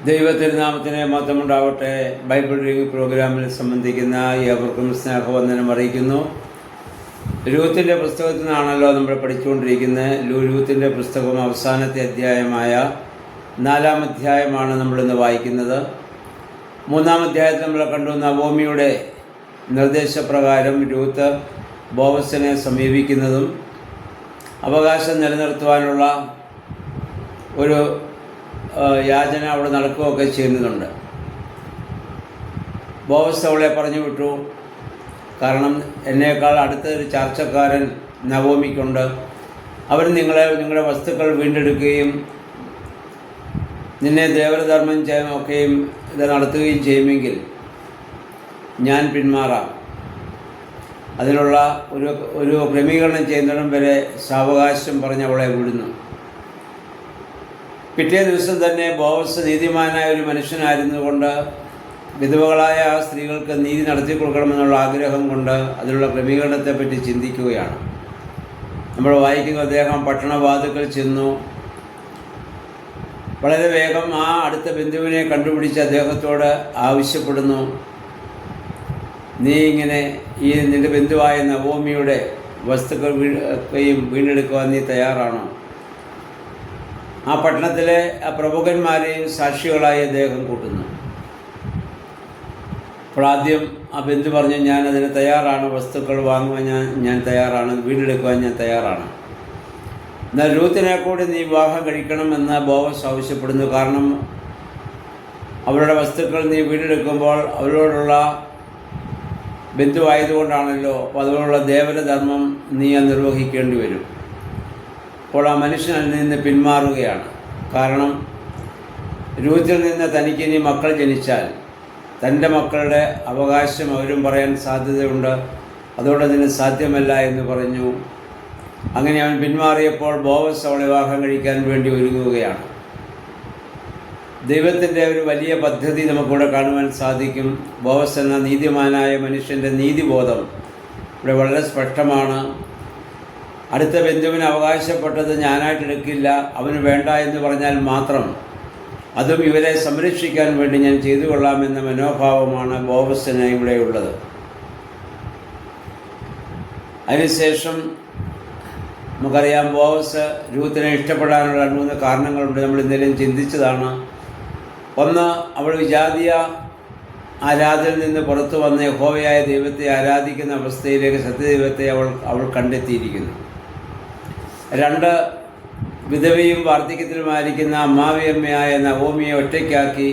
ദൈവത്തിരുനാമത്തിന് മഹത്വമുണ്ടാവട്ടെ. Bible reading പ്രോഗ്രാമിൽ സംബന്ധിക്കുന്ന ഏവർക്കും സ്നേഹവന്ദനം അറിയിക്കുന്നു. രൂത്തിന്റെ പുസ്തകത്തിൽ നിന്നാണല്ലോ നമ്മൾ പഠിച്ചുകൊണ്ടിരിക്കുന്നത്. രൂത്തിന്റെ പുസ്തകം അവസാനത്തെ അധ്യായമായ 4-ാം അധ്യായമാണ് നമ്മളിന്ന് വായിക്കുന്നത്. 3-ാം അധ്യായത്തിൽ നമ്മൾ കണ്ടു നവോമിയുടെ നിർദ്ദേശപ്രകാരം രൂത്ത് ബോവസിനെ സമീപിക്കുന്നതും അവകാശം നിലനിർത്തുവാനുള്ള ഒരു യാചന അവിടെ നടക്കുകയൊക്കെ ചെയ്യുന്നുണ്ട്. ബോവസ് അവളെ പറഞ്ഞു വിട്ടു. കാരണം എന്നേക്കാൾ അടുത്തൊരു ചർച്ചക്കാരൻ നവോമിക്കുണ്ട്. അവർ നിങ്ങളുടെ വസ്തുക്കൾ വീണ്ടെടുക്കുകയും നിന്നെ ദേവധർമ്മം ഒക്കെയും ഇത് നടത്തുകയും ചെയ്യുമെങ്കിൽ ഞാൻ പിന്മാറാം. അതിനുള്ള ഒരു ക്രമീകരണം ചെയ്യുന്നിടം വരെ സാവകാശം പറഞ്ഞ് അവളെ വിടുന്നു. പിറ്റേ ദിവസം തന്നെ ബോവസ് നീതിമാനായ ഒരു മനുഷ്യനായിരുന്നുകൊണ്ട് വിധവകളായ ആ സ്ത്രീകൾക്ക് നീതി നടത്തി കൊടുക്കണമെന്നുള്ള ആഗ്രഹം കൊണ്ട് അതിനുള്ള ക്രമീകരണത്തെപ്പറ്റി ചിന്തിക്കുകയാണ്. നമ്മൾ വായിക്കുന്ന അദ്ദേഹം പട്ടണവാതിൽക്കൽ ചെന്നു. വളരെ വേഗം ആ അടുത്ത ബന്ധുവിനെ കണ്ടുപിടിച്ച് അദ്ദേഹത്തോട് ആവശ്യപ്പെടുന്നു, നീ ഇങ്ങനെ നിൻ്റെ ബന്ധുവായ നവോമിയുടെ വസ്തുക്കൾ വീണ്ടെടുക്കുവാൻ നീ തയ്യാറാണോ? ആ പട്ടണത്തിലെ ആ പ്രമുഖന്മാരെയും സാക്ഷികളായി അദ്ദേഹം കൂട്ടുന്നു. അപ്പോൾ ആദ്യം ആ ബന്ധു പറഞ്ഞു, ഞാൻ അതിന് തയ്യാറാണ്, വസ്തുക്കൾ വാങ്ങുവാൻ ഞാൻ തയ്യാറാണ്, വീണ്ടെടുക്കുവാൻ ഞാൻ തയ്യാറാണ്. എന്നാൽ രൂത്തിനെ കൂടി നീ വിവാഹം കഴിക്കണമെന്ന് ബോവസ് ആവശ്യപ്പെടുന്നു. കാരണം അവരുടെ വസ്തുക്കൾ നീ വീണ്ടെടുക്കുമ്പോൾ അവരോടുള്ള ബന്ധുവായതുകൊണ്ടാണല്ലോ. അപ്പോൾ അതിനുള്ള ദേവധർമ്മം നീ നിർവഹിക്കേണ്ടി വരും. അപ്പോൾ ആ മനുഷ്യൻ അതിൽ നിന്ന് പിന്മാറുകയാണ്. കാരണം രൂത്തിൽ നിന്ന് തനിക്കിനി മക്കൾ ജനിച്ചാൽ തൻ്റെ മക്കളുടെ അവകാശം അവരും പറയാൻ സാധ്യതയുണ്ട്, അതോടെ അതിന് സാധ്യമല്ല എന്ന് പറഞ്ഞു. അങ്ങനെ അവൻ പിന്മാറിയപ്പോൾ ബോവസ് അവളെ വിവാഹം കഴിക്കാൻ വേണ്ടി ഒരുങ്ങുകയാണ്. ദൈവത്തിൻ്റെ ഒരു വലിയ പദ്ധതി നമുക്കിവിടെ കാണുവാൻ സാധിക്കും. ബോവസ് എന്ന നീതിമാനായ മനുഷ്യൻ്റെ നീതിബോധം ഇവിടെ വളരെ സ്പഷ്ടമാണ്. അടുത്ത ബന്ധുവിന് അവകാശപ്പെട്ടത് ഞാനായിട്ടെടുക്കില്ല, അവന് വേണ്ട എന്ന് പറഞ്ഞാൽ മാത്രം അതും ഇവരെ സംരക്ഷിക്കാൻ വേണ്ടി ഞാൻ ചെയ്തു കൊള്ളാമെന്ന മനോഭാവമാണ് ബോവസിന് ഇവിടെയുള്ളത്. അതിനുശേഷം നമുക്കറിയാം, ബോവസ് രൂത്തിനെ ഇഷ്ടപ്പെടാനുള്ള 3 കാരണങ്ങളുണ്ട്. നമ്മൾ എന്തെങ്കിലും ചിന്തിച്ചതാണ്. ഒന്ന്, അവൾ വിജാതീയ ആരാധനയിൽ നിന്ന് പുറത്തു വന്ന യഹോവയായ ദൈവത്തെ ആരാധിക്കുന്ന അവസ്ഥയിലേക്ക് സത്യദൈവത്തെ അവൾ കണ്ടെത്തിയിരിക്കുന്നു. 2, വിധവയും വാർദ്ധക്യത്തിലുമായിരിക്കുന്ന അമ്മാവിയമ്മയായ നവോമിയെ ഒറ്റയ്ക്കാക്കി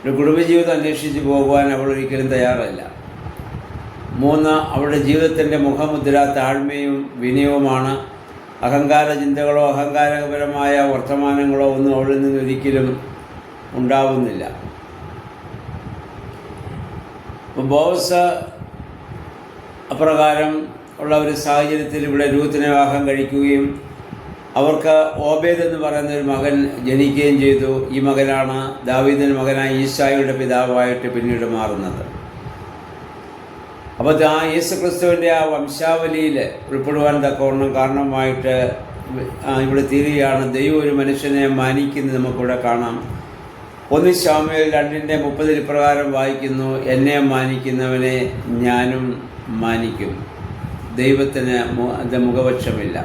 ഒരു കുടുംബജീവിതം അന്വേഷിച്ച് പോകുവാൻ അവൾ ഒരിക്കലും തയ്യാറല്ല. 3, അവളുടെ ജീവിതത്തിൻ്റെ മുഖമുദ്ര താഴ്മയും വിനയവുമാണ്. അഹങ്കാര ചിന്തകളോ അഹങ്കാരപരമായ വർത്തമാനങ്ങളോ ഒന്നും അവളിൽ നിന്ന് ഒരിക്കലും ഉണ്ടാവുന്നില്ല. ബോവസ് അപ്രകാരം ഉള്ള ഒരു സാഹചര്യത്തിൽ ഇവിടെ രൂത്തിനെ വിവാഹം കഴിക്കുകയും അവർക്ക് ഓബേദ് എന്ന് പറയുന്ന ഒരു മകൻ ജനിക്കുകയും ചെയ്തു. ഈ മകനാണ് ദാവീദിൻ്റെ മകനായ ഈശായുടെ പിതാവായിട്ട് പിന്നീട് മാറുന്നത്. അപ്പോൾ ആ യേശുക്രിസ്തുവിൻ്റെ ആ വംശാവലിയിൽ ഉൾപ്പെടുവാൻ തക്കവണ്ണം കാരണമായിട്ട് ഇവിടെ തീരുകയാണ്. ദൈവം ഒരു മനുഷ്യനെ മാനിക്കുന്നത് നമുക്കിവിടെ കാണാം. 1 ശമൂവേൽ 2:30 ഇപ്രകാരം വായിക്കുന്നു, എന്നെ മാനിക്കുന്നവനെ ഞാനും മാനിക്കും. ദൈവത്തിന് മുഖപക്ഷമില്ല.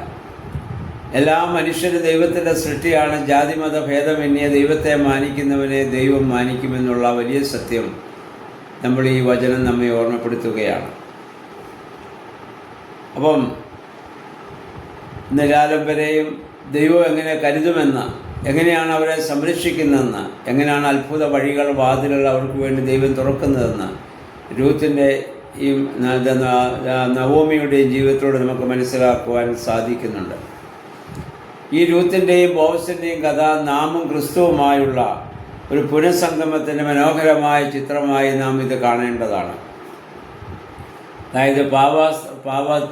എല്ലാ മനുഷ്യരും ദൈവത്തിൻ്റെ സൃഷ്ടിയാണ്. ജാതിമത ഭേദമന്യേ ദൈവത്തെ മാനിക്കുന്നവനെ ദൈവം മാനിക്കുമെന്നുള്ള വലിയ സത്യം നമ്മൾ ഈ വചനം നമ്മെ ഓർമ്മപ്പെടുത്തുകയാണ്. അപ്പം നിരാലം വരെയും ദൈവം എങ്ങനെ കരുതുമെന്ന്, എങ്ങനെയാണ് അവരെ സംരക്ഷിക്കുന്നതെന്ന്, എങ്ങനെയാണ് അത്ഭുത വഴികൾ വാതിലുകൾ അവർക്ക് വേണ്ടി ദൈവം തുറക്കുന്നതെന്ന് രൂത്തിൻ്റെ ഈ നവോമിയുടെയും ജീവിതത്തോട് നമുക്ക് മനസ്സിലാക്കുവാൻ സാധിക്കുന്നുണ്ട്. ഈ രൂത്തിൻ്റെയും ബോവസിൻ്റെയും കഥ നാമും ക്രിസ്തുവുമായുള്ള ഒരു പുനഃസംഗമത്തിൻ്റെ മനോഹരമായ ചിത്രമായി നാം ഇത് കാണേണ്ടതാണ്. അതായത്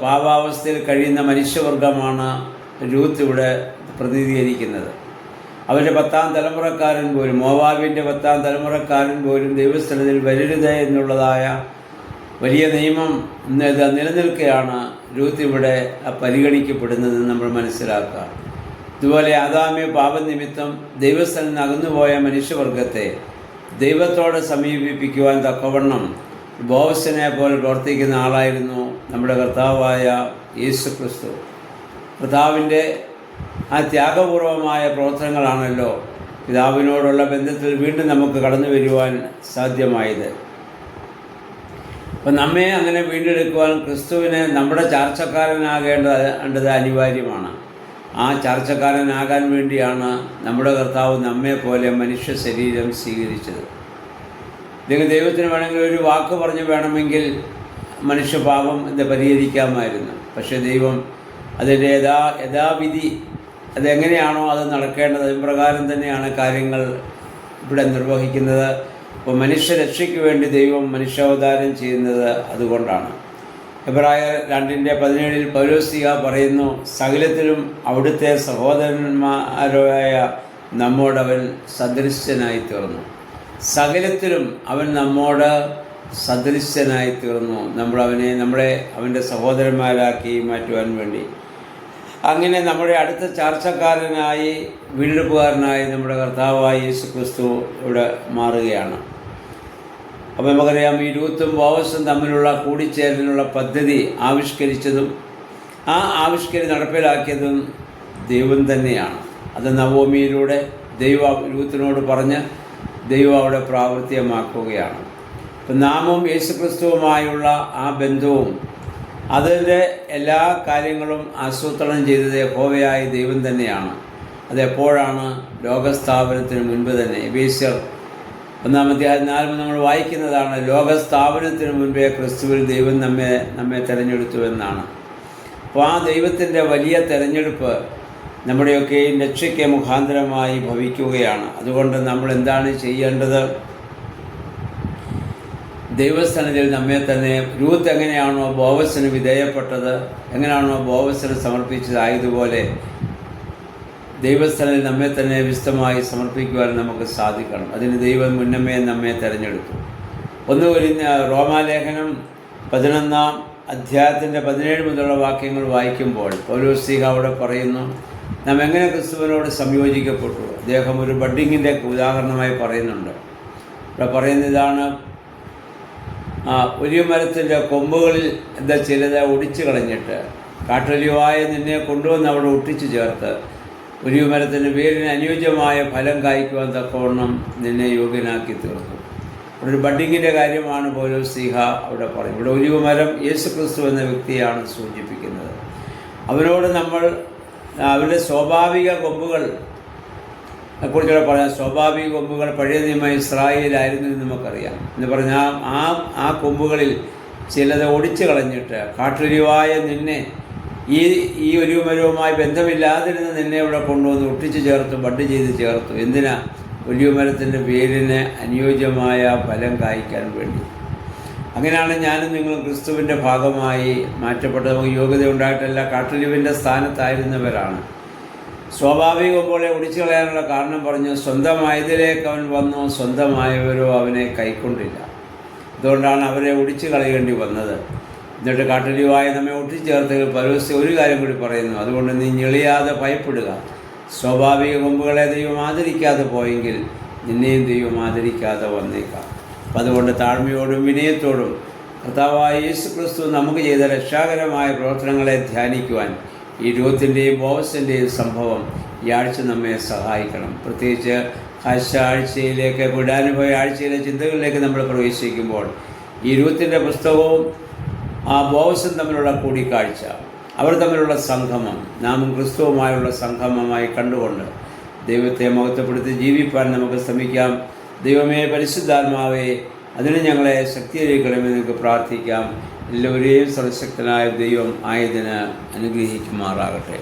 പാവാവസ്ഥയിൽ കഴിയുന്ന മനുഷ്യവർഗമാണ് രൂത്ത് ഇവിടെ പ്രതിനിധീകരിക്കുന്നത്. അവരുടെ 10-ാം തലമുറക്കാരൻ പോലും, മോവാബിൻ്റെ 10-ാം തലമുറക്കാരൻ പോലും ദൈവസ്ഥലത്തിൽ വരരുത് എന്നുള്ളതായ വലിയ നിയമം നിലനിൽക്കുകയാണ് രൂത്ത് ഇവിടെ പരിഗണിക്കപ്പെടുന്നതെന്ന് നമ്മൾ മനസ്സിലാക്കുക. ഇതുപോലെ ആദാമ്യ പാപനിമിത്തം ദൈവസ്ഥനിൽ നിന്ന് അകന്നുപോയ മനുഷ്യവർഗത്തെ ദൈവത്തോടെ സമീപിപ്പിക്കുവാൻ തക്കവണ്ണം ബോവസിനെ പോലെ പ്രവർത്തിക്കുന്ന ആളായിരുന്നു നമ്മുടെ കർത്താവായ യേശു ക്രിസ്തു. കർത്താവിൻ്റെ ആ ത്യാഗപൂർവമായ പ്രവർത്തനങ്ങളാണല്ലോ പിതാവിനോടുള്ള ബന്ധത്തിൽ വീണ്ടും നമുക്ക് കടന്നു വരുവാൻ സാധ്യമായത്. അപ്പം നമ്മെ അങ്ങനെ വീണ്ടെടുക്കുവാൻ ക്രിസ്തുവിനെ നമ്മുടെ ചാർച്ചക്കാരനാകേണ്ടത് അനിവാര്യമാണ്. ആ ചാർച്ചക്കാരനാകാൻ വേണ്ടിയാണ് നമ്മുടെ കർത്താവ് നമ്മെപ്പോലെ മനുഷ്യ ശരീരം സ്വീകരിച്ചത്. അല്ലെങ്കിൽ ദൈവത്തിന് വേണമെങ്കിൽ ഒരു വാക്ക് പറഞ്ഞ് വേണമെങ്കിൽ മനുഷ്യപാപം ഇത് പരിഹരിക്കാമായിരുന്നു. പക്ഷേ ദൈവം അതിൻ്റെ യഥാവിധി അതെങ്ങനെയാണോ അത് നടക്കേണ്ടത് അതിപ്രകാരം തന്നെയാണ് കാര്യങ്ങൾ ഇവിടെ നിർവഹിക്കുന്നത്. അപ്പോൾ മനുഷ്യരക്ഷയ്ക്ക് വേണ്ടി ദൈവം മനുഷ്യാവതാരം ചെയ്യുന്നത് അതുകൊണ്ടാണ്. എബ്രായർ 2:17 പൗലോസ്ലീഹ പറയുന്നു, സകലത്തിലും അവിടുത്തെ സഹോദരന്മാരായ നമ്മോടവൻ സദൃശ്യനായി തീർന്നു. സകലത്തിലും അവൻ നമ്മോട് സദൃശ്യനായി തീർന്നു. നമ്മളെ അവൻ്റെ സഹോദരന്മാരാക്കി മാറ്റുവാൻ വേണ്ടി. അങ്ങനെ നമ്മുടെ അടുത്ത ചാർച്ചക്കാരനായി വീണ്ടെടുപ്പുകാരനായി നമ്മുടെ കർത്താവായ യേശു ക്രിസ്തു ഇവിടെ മാറുകയാണ്. അപ്പോൾ നമുക്കറിയാം, ഈ രൂത്തും ബോവസും തമ്മിലുള്ള കൂടിച്ചേരലിനുള്ള പദ്ധതി ആവിഷ്കരിച്ചതും ആ ആവിഷ്കരി നടപ്പിലാക്കിയതും ദൈവം തന്നെയാണ്. അത് നവോമിയിലൂടെ ദൈവം രൂത്തിനോട് പറഞ്ഞ് ദൈവം അവിടെ പ്രാവർത്തികമാക്കുകയാണ്. അപ്പം നാമും യേശുക്രിസ്തുവുമായുള്ള ആ ബന്ധവും അതിൻ്റെ എല്ലാ കാര്യങ്ങളും ആസൂത്രണം ചെയ്തത് യഹോവയായ ദൈവം തന്നെയാണ്. അതെപ്പോഴാണ്? ലോകസ്ഥാപനത്തിന് മുൻപ് തന്നെ. എഫേസ്യർ 1-4 നമ്മൾ വായിക്കുന്നതാണ്, ലോകസ്ഥാപനത്തിന് മുൻപേ ക്രിസ്തുവിൽ ദൈവം നമ്മെ തിരഞ്ഞെടുത്തുവെന്നാണ്. അപ്പോൾ ആ ദൈവത്തിൻ്റെ വലിയ തിരഞ്ഞെടുപ്പ് നമ്മുടെയൊക്കെ രക്ഷയ്ക്ക് മുഖാന്തരമായി ഭവിക്കുകയാണ്. അതുകൊണ്ട് നമ്മൾ എന്താണ് ചെയ്യേണ്ടത്? ദൈവസ്ഥാനത്തിൽ നമ്മെ തന്നെ രൂത്ത് എങ്ങനെയാണോ ബോവസിന് വിധേയപ്പെട്ടത്, എങ്ങനെയാണോ ബോവസിന് സമർപ്പിച്ചതായതുപോലെ ദൈവസ്ഥാനത്തിൽ നമ്മെ തന്നെ വിശുദ്ധമായി സമർപ്പിക്കുവാൻ നമുക്ക് സാധിക്കണം. അതിന് ദൈവം മുന്നമേ നമ്മെ തിരഞ്ഞെടുത്തു. റോമാലേഖനം 11-17 മുതലുള്ള വാക്യങ്ങൾ വായിക്കുമ്പോൾ പൗലോസ്ലീഹ അവിടെ പറയുന്നു, നാം എങ്ങനെ ക്രിസ്തുവിനോട് സംയോജിക്കപ്പെട്ടു. അദ്ദേഹം ഒരു ബഡ്ഡിങ്ങിൻ്റെ ഉദാഹരണമായി പറയുന്നുണ്ട്. ഇവിടെ പറയുന്ന ഇതാണ്, ഒരു മരത്തിൻ്റെ കൊമ്പുകളിൽ ചിലത് ഒടിച്ചു കളഞ്ഞിട്ട് കാട്ടൊലിവായ നിന്നെ കൊണ്ടുവന്ന് അവിടെ ഒട്ടിച്ചു ചേർത്ത് ഒരു മരത്തിൻ്റെ വേരിന് അനുയോജ്യമായ ഫലം കായ്ക്കുവാൻ തക്കവണ്ണം നിന്നെ യോഗ്യനാക്കി തീർത്തു. ഒരു ബഡ്ഡിങ്ങിൻ്റെ കാര്യമാണ് പൗലോസ്ലീഹ അവിടെ പറയും. ഇവിടെ ഒരു മരം യേശു ക്രിസ്തു എന്ന വ്യക്തിയാണ് സൂചിപ്പിക്കുന്നത്. അവനോട് നമ്മൾ അവരുടെ സ്വാഭാവിക കൊമ്പുകൾ കുറിച്ചുകൂടെ പറയാം. സ്വാഭാവിക കൊമ്പുകൾ പഴയ നിയമ ഇസ്രായേലായിരുന്നു എന്ന് നമുക്കറിയാം. എന്ന് പറഞ്ഞാൽ ആ കൊമ്പുകളിൽ ചിലത് ഒടിച്ചു കളഞ്ഞിട്ട് കാട്ടൊലിവായ നിന്നെ ഈ ഒരു മരവുമായി ബന്ധമില്ലാതിരുന്ന് നിന്നെ ഇവിടെ കൊണ്ടുവന്ന് ഒട്ടിച്ചു ചേർത്തു, ബഡ് ചെയ്ത് ചേർത്തു. എന്തിനാ? ഒലിവ് മരത്തിൻ്റെ വേരിന് അനുയോജ്യമായ ഫലം കായ്ക്കാൻ വേണ്ടി. അങ്ങനെയാണ് ഞാനും നിങ്ങളും ക്രിസ്തുവിൻ്റെ ഭാഗമായി മാറ്റപ്പെട്ടത്. നമുക്ക് യോഗ്യത ഉണ്ടായിട്ടല്ല, കാട്ടൊലിവിൻ്റെ സ്ഥാനത്തായിരുന്നവരാണ്. സ്വാഭാവിക പോലെ ഒടിച്ചു കളയാനുള്ള കാരണം പറഞ്ഞു, സ്വന്തമായതിലേക്ക് അവൻ വന്നു, സ്വന്തമായവരോ അവനെ കൈക്കൊണ്ടില്ല. അതുകൊണ്ടാണ് അവരെ ഒടിച്ചു കളയേണ്ടി വന്നത്. എന്നിട്ട് കാട്ടൊലിവായി നമ്മെ ഒട്ടിച്ചേർത്ത് പൗലോസ് ഒരു കാര്യം കൂടി പറയുന്നു, അതുകൊണ്ട് നീ ഞെളിയാതെ ഭയപ്പെടുക. സ്വാഭാവിക കൊമ്പുകളെ ദൈവം ആദരിക്കാതെ പോയെങ്കിൽ നിന്നെയും ദൈവം ആദരിക്കാതെ വന്നേക്കാം. അപ്പം അതുകൊണ്ട് താഴ്മയോടും വിനയത്തോടും കർത്താവായ യേശു ക്രിസ്തു നമുക്ക് ചെയ്ത രക്ഷാകരമായ പ്രവർത്തനങ്ങളെ ധ്യാനിക്കുവാൻ ഈ രൂത്തിൻ്റെയും ബോവസിൻ്റെയും സംഭവം ഈ ആഴ്ച നമ്മെ സഹായിക്കണം. പ്രത്യേകിച്ച് ആഴ്ചയിലേക്ക് വിടാനുപോയ ആഴ്ചയിലെ ചിന്തകളിലേക്ക് നമ്മൾ പ്രവേശിക്കുമ്പോൾ ഈ രൂത്തിൻ്റെ പുസ്തകവും ആ ബോവസും തമ്മിലുള്ള കൂടിക്കാഴ്ച, അവർ തമ്മിലുള്ള സംഗമം നാമും ക്രിസ്തുവുമായുള്ള സംഗമമായി കണ്ടുകൊണ്ട് ദൈവത്തെ മഹത്വപ്പെടുത്തി ജീവിപ്പാൻ നമുക്ക് ശ്രമിക്കാം. ദൈവമേ, പരിശുദ്ധാത്മാവേ, അതിന് ഞങ്ങളെ ശക്തീകരിക്കണമെന്ന് നിങ്ങൾക്ക് പ്രാർത്ഥിക്കാം. എല്ലാവരെയും സർവശക്തനായ ദൈവം ആയതിന് അനുഗ്രഹിക്കുമാറാകട്ടെ.